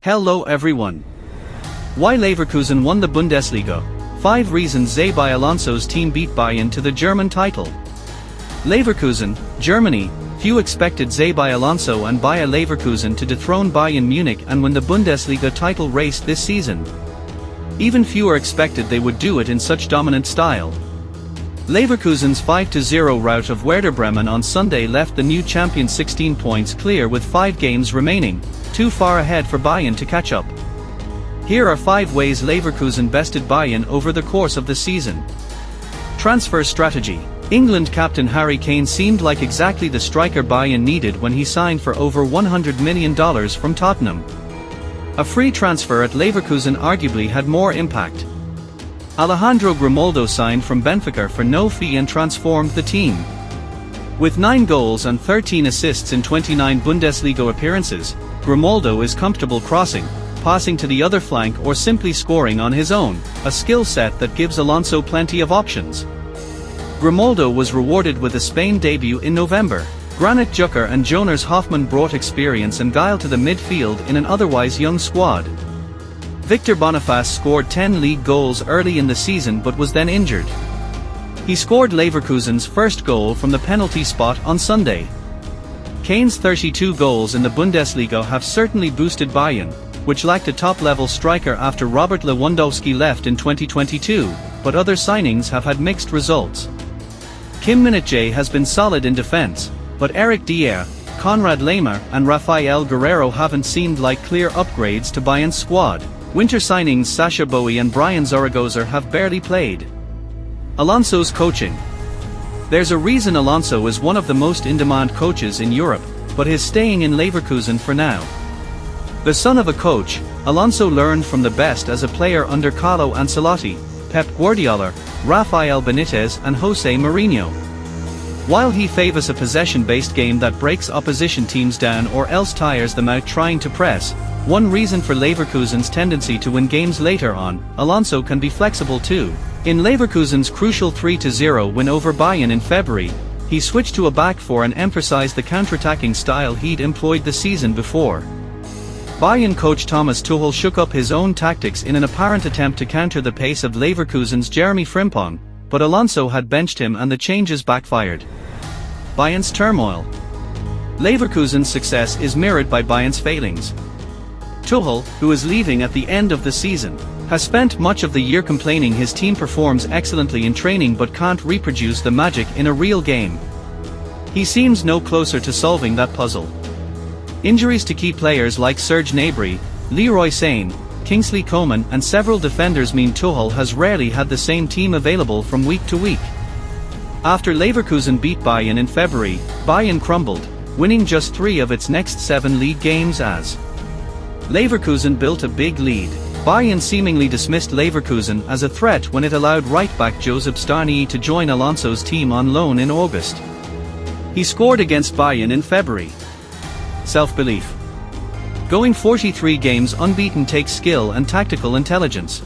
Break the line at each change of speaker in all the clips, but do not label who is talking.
Hello everyone. Why Leverkusen won the Bundesliga? 5 reasons Xabi Alonso's team beat Bayern to the German title. Leverkusen, Germany. Few expected Xabi Alonso and Bayer Leverkusen to dethrone Bayern Munich and win the Bundesliga title race this season. Even fewer expected they would do it in such dominant style. Leverkusen's 5-0 rout of Werder Bremen on Sunday left the new champions 16 points clear with 5 games remaining, too far ahead for Bayern to catch up. Here are 5 ways Leverkusen bested Bayern over the course of the season. Transfer strategy. England captain Harry Kane seemed like exactly the striker Bayern needed when he signed for over $100 million from Tottenham. A free transfer at Leverkusen arguably had more impact. Alejandro Grimaldo signed from Benfica for no fee and transformed the team. With 9 goals and 13 assists in 29 Bundesliga appearances, Grimaldo is comfortable crossing, passing to the other flank or simply scoring on his own, a skill set that gives Alonso plenty of options. Grimaldo was rewarded with a Spain debut in November. Granit Xhaka and Jonas Hoffmann brought experience and guile to the midfield in an otherwise young squad. Victor Boniface scored 10 league goals early in the season but was then injured. He scored Leverkusen's first goal from the penalty spot on Sunday. Kane's 32 goals in the Bundesliga have certainly boosted Bayern, which lacked a top-level striker after Robert Lewandowski left in 2022, but other signings have had mixed results. Kim Min-jae has been solid in defense, but Eric Dier, Konrad Laimer and Rafael Guerreiro haven't seemed like clear upgrades to Bayern's squad. Winter signings Sacha Boey and Brian Zaragoza have barely played. Alonso's coaching. There's a reason Alonso is one of the most in-demand coaches in Europe, but he's staying in Leverkusen for now. The son of a coach, Alonso learned from the best as a player under Carlo Ancelotti, Pep Guardiola, Rafael Benitez and Jose Mourinho. While he favors a possession-based game that breaks opposition teams down or else tires them out trying to press, one reason for Leverkusen's tendency to win games later on, Alonso can be flexible too. In Leverkusen's crucial 3-0 win over Bayern in February, he switched to a back four and emphasized the counter-attacking style he'd employed the season before. Bayern coach Thomas Tuchel shook up his own tactics in an apparent attempt to counter the pace of Leverkusen's Jeremy Frimpong, but Alonso had benched him and the changes backfired. Bayern's turmoil. Leverkusen's success is mirrored by Bayern's failings. Tuchel, who is leaving at the end of the season, has spent much of the year complaining his team performs excellently in training but can't reproduce the magic in a real game. He seems no closer to solving that puzzle. Injuries to key players like Serge Gnabry, Leroy Sane, Kingsley Coman and several defenders mean Tuchel has rarely had the same team available from week to week. After Leverkusen beat Bayern in February, Bayern crumbled, winning just 3 of its next 7 league games as Leverkusen built a big lead. Bayern seemingly dismissed Leverkusen as a threat when it allowed right-back Josip Starnyi to join Alonso's team on loan in August. He scored against Bayern in February. Self-belief. Going 43 games unbeaten takes skill and tactical intelligence.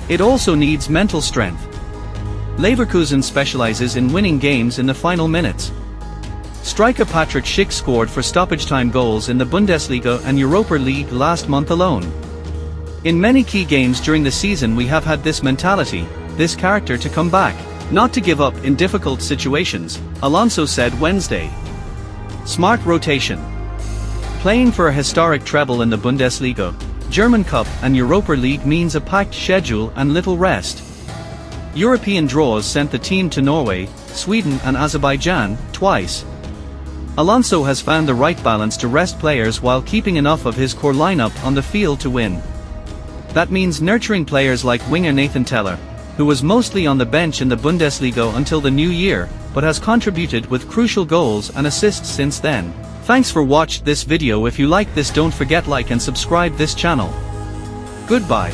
It also needs mental strength. Leverkusen specializes in winning games in the final minutes. Striker Patrick Schick scored for stoppage-time goals in the Bundesliga and Europa League last month alone. In many key games during the season we have had this mentality, this character to come back, not to give up in difficult situations, Alonso said Wednesday. Smart rotation. Playing for a historic treble in the Bundesliga, German Cup and Europa League means a packed schedule and little rest. European draws sent the team to Norway, Sweden and Azerbaijan, twice. Alonso has found the right balance to rest players while keeping enough of his core lineup on the field to win. That means nurturing players like winger Nathan Teller, who was mostly on the bench in the Bundesliga until the new year, but has contributed with crucial goals and assists since then. Thanks for watching this video. If you like this, don't forget like and subscribe this channel. Goodbye.